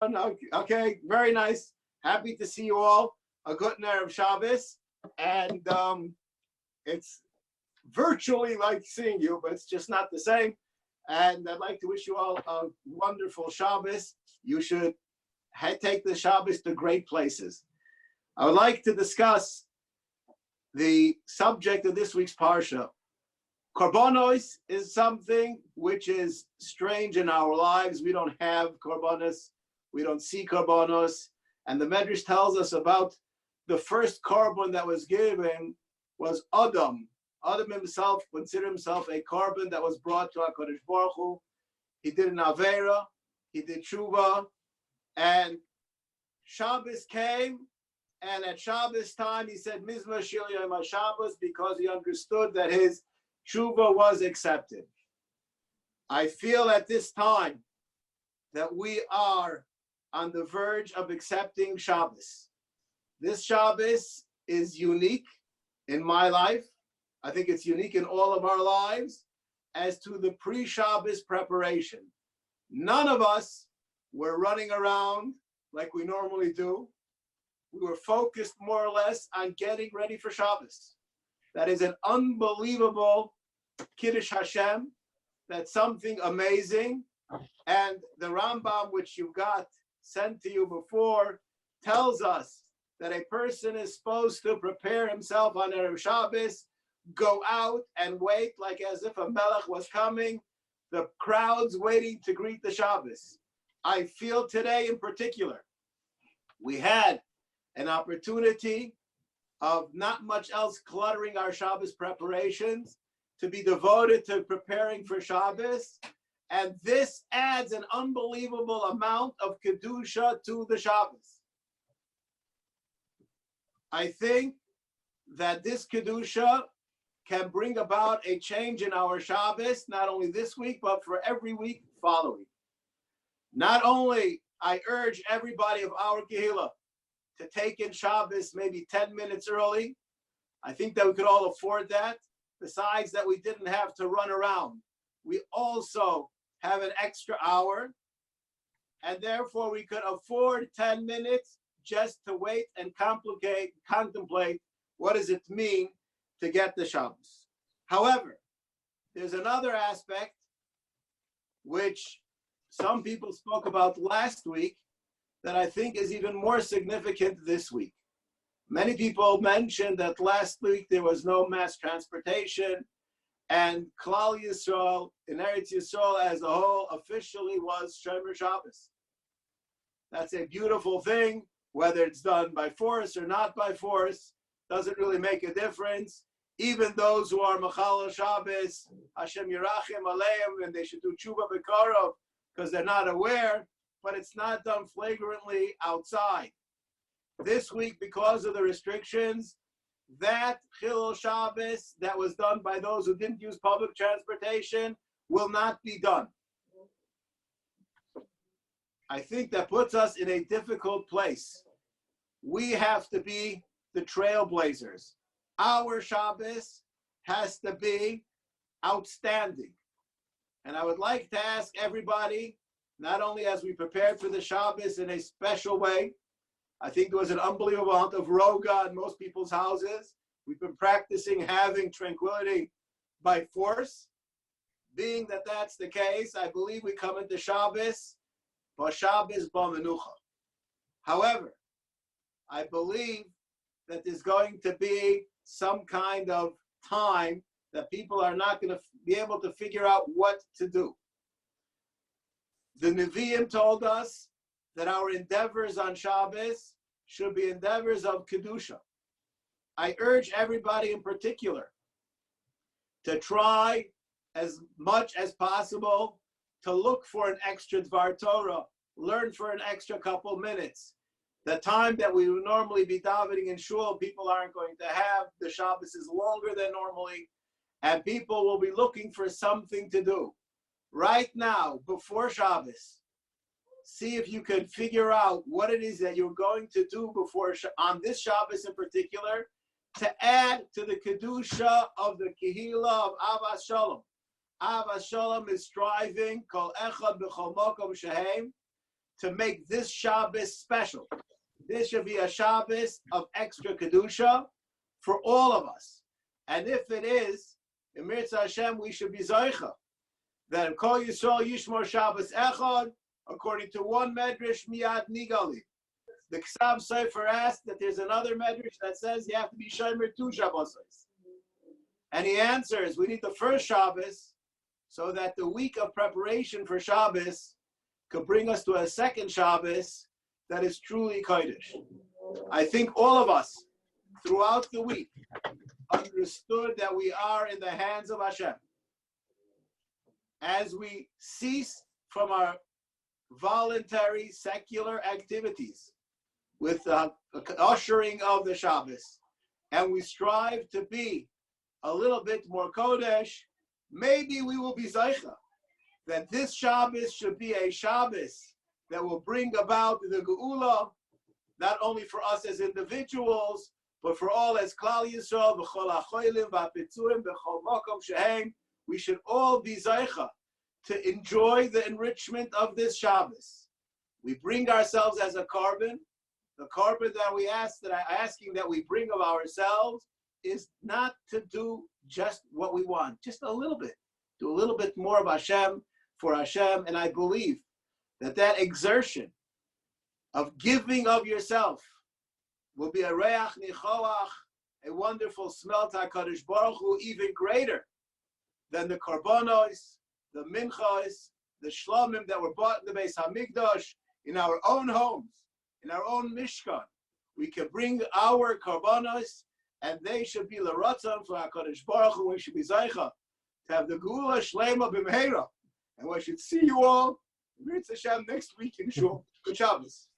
no, okay, very nice. Happy to see you all. A good Erev Shabbos, and it's virtually like seeing you, but it's just not the same. And I'd like to wish you all a wonderful Shabbos. You should take the Shabbos to great places. I would like to discuss the subject of this week's Parsha. Korbanos is something which is strange in our lives. We don't have korbanos. We don't see korbanos. And the Medrash tells us about the first korban that was given was Adam. Adam himself considered himself a korban that was brought to HaKadosh Baruch Hu. He did an Avera, he did Tshuva, and Shabbos came, and at Shabbos time he said Mizmah Shir Yom HaShabbos because he understood that his Tshuva was accepted. I feel at this time that we are on the verge of accepting Shabbos. This Shabbos is unique in my life. I think it's unique in all of our lives as to the pre-Shabbos preparation. None of us were running around like we normally do. We were focused more or less on getting ready for Shabbos. That is an unbelievable Kiddush Hashem. That's something amazing. And the Rambam, which you got sent to you before, tells us that a person is supposed to prepare himself on Erev Shabbos, go out and wait like as if a melech was coming, the crowds waiting to greet the Shabbos. I feel today in particular, we had an opportunity of not much else cluttering our Shabbos preparations to be devoted to preparing for Shabbos. And this adds an unbelievable amount of Kedusha to the Shabbos. I think that this Kedusha can bring about a change in our Shabbos, not only this week, but for every week following. Not only I urge everybody of our Kehillah to take in Shabbos maybe 10 minutes early. I think that we could all afford that. Besides that, we didn't have to run around. We also have an extra hour, and therefore we could afford 10 minutes just to wait and contemplate what does it mean to get the Shabbos. However, there's another aspect which some people spoke about last week that I think is even more significant this week. Many people mentioned that last week there was no mass transportation, and Klal Yisrael, in Eretz Yisrael as a whole, officially was Shomer Shabbos. That's a beautiful thing, whether it's done by force or not by force, doesn't really make a difference. Even those who are Machal Shabbos, Hashem Yerachim Aleim, and they should do Tshuva B'Karov because they're not aware, but it's not done flagrantly outside. This week, because of the restrictions, that Chilul Shabbos that was done by those who didn't use public transportation will not be done. I think that puts us in a difficult place. We have to be the trailblazers. Our Shabbos has to be outstanding. And I would like to ask everybody, not only as we prepared for the Shabbos in a special way, I think there was an unbelievable amount of roga in most people's houses. We've been practicing having tranquility by force. Being that that's the case, I believe we come into Shabbos, Shabbos B'Menucha. However, I believe that there's going to be some kind of time that people are not going to be able to figure out what to do. The Nevi'im told us that our endeavors on Shabbos should be endeavors of Kedusha. I urge everybody in particular to try as much as possible to look for an extra Dvar Torah, learn for an extra couple minutes. The time that we would normally be davening in shul, people aren't going to have. The Shabbos is longer than normally, and people will be looking for something to do. Right now, before Shabbos, see if you can figure out what it is that you're going to do before on this Shabbos in particular to add to the Kedusha of the Kehillah of Avas Shalom. Avas Shalom is striving, Kol Echad B'chol Mokom Shehem, to make this Shabbos special. This should be a Shabbos of extra Kedusha for all of us. And if it is, in Mirza Hashem, we should be Zoicha. That Kol Yisrael Yishmor Shabbos Echad, according to one Medrash, Miyad Nigali. The Ksav Sefer asked that there's another Medrash that says you have to be Shomer 2 Shabbos. And he answers, we need the first Shabbos so that the week of preparation for Shabbos could bring us to a second Shabbos that is truly Kodesh. I think all of us throughout the week understood that we are in the hands of Hashem. As we cease from our voluntary secular activities with the ushering of the Shabbos, and we strive to be a little bit more Kodesh, maybe we will be Zaycha, that this Shabbos should be a Shabbos that will bring about the Geula, not only for us as individuals, but for all as Klal Yisrael, v'chol ha'cholim, v'ha'pitzurim, v'chol makom shehem. We should all be Zaycha to enjoy the enrichment of this Shabbos. We bring ourselves as a carbon. The carbon that I'm asking that we bring of ourselves is not to do just what we want, just a little bit. Do a little bit more of Hashem for Hashem, and I believe that exertion of giving of yourself will be a reach nichoach, a wonderful smell to HaKadosh Baruch Hu, even greater than the karbonos, the minchas, the shlomim that were bought in the Beis Hamikdash, in our own homes, in our own mishkan. We can bring our karbonos, and they should be l'ratzon for HaKadosh Baruch Hu. We should be zaycha to have the Geula Shlema b'meira. And we should see you all, Mirza Hashem, next week in Shul. Good Shabbos.